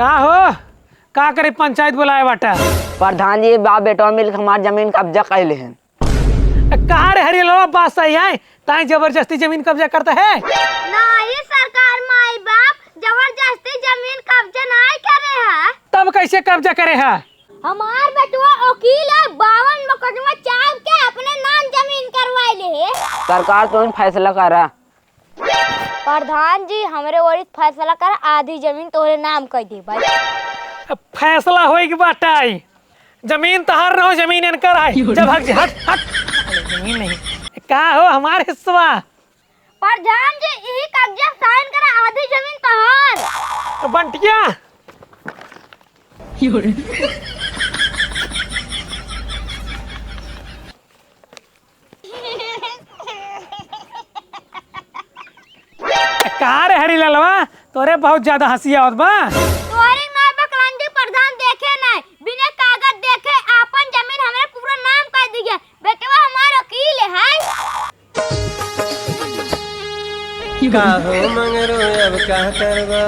का हो का करे पंचायत बुलाए बाटा। प्रधान जी बाप बेटा मिल के हमार जमीन कब्जा कर ले हैं। कहा रे हरी लो बात सही है ताई जबरदस्ती जमीन कब्जा करता है। नहीं सरकार माई बाप जबरदस्ती जमीन कब्जा नहीं करे है। तब कैसे कब्जा करे है? हमार बेटवा वकील है 52 मुकदमा चाप के अपने नाम जमीन करवाए ले। सरकार तो फैसला करा। प्रधान जी हमरे वरिष्ठ फैसला कर आधी जमीन तोरे नाम कर दी भाई। फैसला होई के बाटाई जमीन तहार रहो जमीन इनकर है। जब हट हट हट जमीन नहीं का हो हमारे हिस्सा। प्रधान जी यही कब्जा साइन करा आधी जमीन तहार। बंटिया कहा रे हरी ललवा तोरे बहुत ज्यादा हंसी आवत बा। तोरी ना बकलंदी प्रधान देखे नहीं बिना कागज देखे अपन जमीन हमारे पूरा नाम कर दिया। बेटवा हमारा वकील है। का हो मंगरू अब क्या करबा।